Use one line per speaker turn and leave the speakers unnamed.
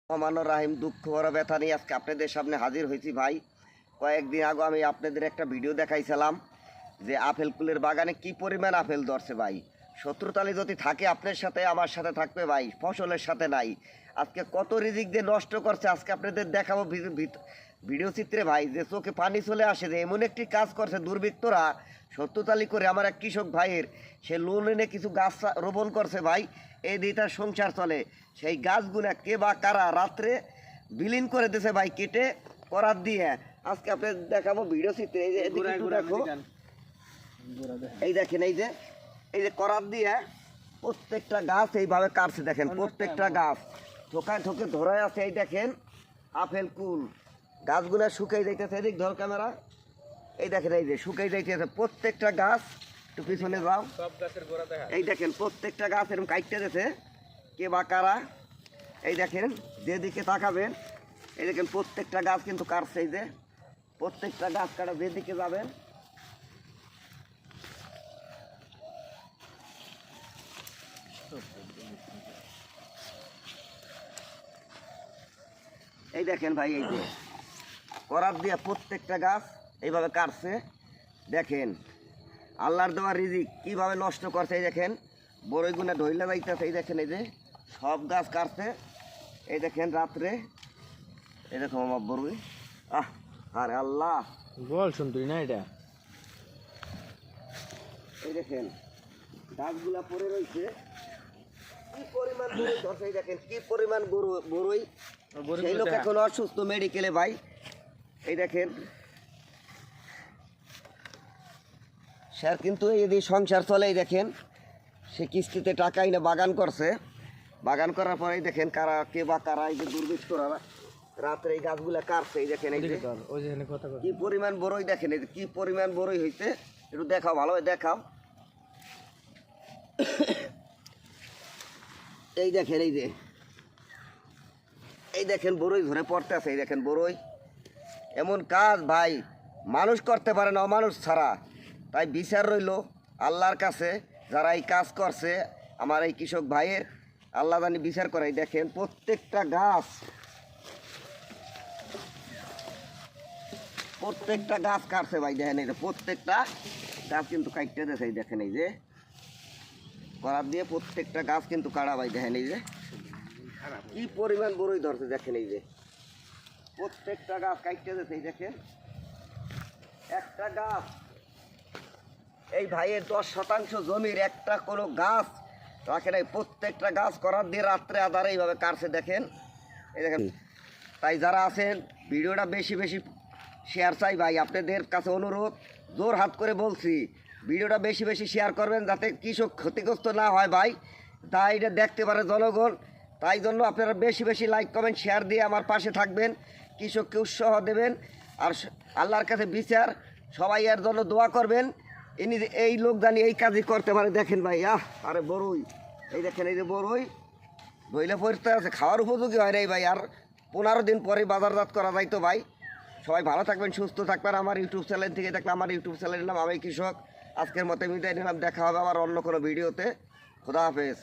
রহমানুর রাহিম দুঃখ বড় ব্যথা নিয়ে আজকে আপনাদের সামনে হাজির হয়েছি ভাই। কয়েকদিন আগে আমি আপনাদের একটা ভিডিও দেখাইছিলাম যে আপেল কুলের বাগানে কি পরিমাণ আপেল ধরছে ভাই। শত্রুতালি যদি থাকে আপনার সাথে আমার সাথে থাকবে ভাই, ফসলের সাথে নাই। আজকে কত রিজিক দিয়ে নষ্ট করছে আজকে আপনাদের দেখাবো ভিডিও চিত্রে ভাই, যে চোখে পানি চলে আসে যে এমন একটি কাজ করছে দুর্বৃত্তরা। শত্রুতালি করে আমার এক কৃষক ভাইয়ের সে লোন এনে কিছু গাছ রোপণ করছে ভাই, এই দিয়ে তার সংসার চলে। সেই গাছগুলা কে বা কারা রাত্রে বিলীন করে দিয়েছে ভাই, কেটে করার দিয়ে। আজকে আপনাদের দেখাবো ভিডিও চিত্রে। এই যে দেখো, এই দেখেন এই যে করার দিয়ে প্রত্যেকটা গাছ এইভাবে কাটছে দেখেন, প্রত্যেকটা গাছ ঠোকায় ঠোকে ধরে আছে। এই দেখেন আপেল কুল গাছগুলা শুকাই যাইতেছে, এদিক ধর ক্যামেরা, এই দেখেন এই যে শুকাই যাইতেছে প্রত্যেকটা গাছ। একটু পিছনে যাও, এই দেখেন প্রত্যেকটা গাছ এরকম কাটতে যেতে কে বা কারা। এই দেখেন যেদিকে তাকাবেন এই দেখেন প্রত্যেকটা গাছ কিন্তু কাটছে। এই যে প্রত্যেকটা গাছ কাটা যেদিকে যাবেন এই দেখেন ভাই, এই যে করার দিয়ে প্রত্যেকটা গাছ এইভাবে কাটছে। দেখেন আল্লাহর দেওয়া রিজিক কিভাবে নষ্ট করছে। এই দেখেন বড়ইগুনা ঢইলা যাইতেছে, এই দেখেন এই যে সব গাছ কাটছে। এই দেখেন রাত্রে এই দেখো আমার বড়ই, আরে আল্লাহ
বল শুনতুই না এটা।
এই দেখেন গাছগুলা পড়ে রয়েছে, কি পরিমাণ বড়ই ধরছে। এই দেখেন কি পরিমাণ বড়ই। সেই লোক এখন অসুস্থ মেডিকেলে ভাই। এই দেখেন স্যার কিন্তু এই যে সংসার চলে। এই দেখেন সে কিস্তিতে টাকাই না বাগান করছে, বাগান করার পরেই দেখেন কারা কে বা কারা এই যে দুর্বৃত্তরা রাত্রে এই গাছগুলা কাটছে। এই দেখেন এই যে কি পরিমাণ বড়ই, দেখেন এই যে কি পরিমাণ বড়ই হয়েছে। একটু দেখাও, ভালোভাবে দেখাও। এই দেখেন এই দেখেন বড়ই ধরে পড়তে আছে। এই দেখেন বড়ই, এমন কাজ ভাই মানুষ করতে পারে না অমানুষ ছাড়া। তাই বিচার রইল আল্লাহর কাছে, যারা এই কাজ করছে আমার এই কৃষক ভাইয়ের, আল্লাহ জানি বিচার করে। দেখেন প্রত্যেকটা গাছ কাটছে ভাই। দেখেন এই যে প্রত্যেকটা গাছ কিন্তু কাটতে দিয়েছে। এই দেখেন এই যে করার দিয়ে প্রত্যেকটা গাছ কিন্তু কাটা ভাই। দেখেন এই যে কি পরিমাণ বড়ই ধরছে। দেখেন এই যে প্রত্যেকটা গাছ কাটতে দিয়েছে। এই দেখেন একটা গাছ এই ভাইয়ের 10% জমির একটা কোনো গাছ রাখে নাই, প্রত্যেকটা গাছ করার দিয়ে রাত্রে আধারে এইভাবে কাটছে। দেখেন এই দেখেন। তাই যারা আছেন ভিডিওটা বেশি বেশি শেয়ার চাই ভাই, আপনাদের কাছে অনুরোধ, জোর হাত করে বলছি ভিডিওটা বেশি বেশি শেয়ার করবেন যাতে কৃষক ক্ষতিগ্রস্ত না হয় ভাই, তাই এটা দেখতে পারে জনগণ। তাই জন্য আপনারা বেশি বেশি লাইক কমেন্ট শেয়ার দিয়ে আমার পাশে থাকবেন, কৃষককে উৎসাহ দেবেন। আর আল্লাহর কাছে বিচার, সবাই এর জন্য দোয়া করবেন। ইনি এই লোক জানি এই কাজই করতে পারে। দেখেন ভাই, আরে বড়ই, এই দেখেন এই যে বড়ই ধইলে পড়তে আছে, খাওয়ার উপযোগী হয় নাই ভাই। আর 15 দিন পরে বাজারজাত করা যাইতো ভাই। সবাই ভালো থাকবেন, সুস্থ থাকবেন। আমার ইউটিউব চ্যানেল থেকে দেখলে আমার ইউটিউব চ্যানেলের নাম আমি কৃষক। আজকের মতো বিদায় নিলাম, দেখা হবে আবার অন্য কোনো ভিডিওতে। খোদা হাফেজ।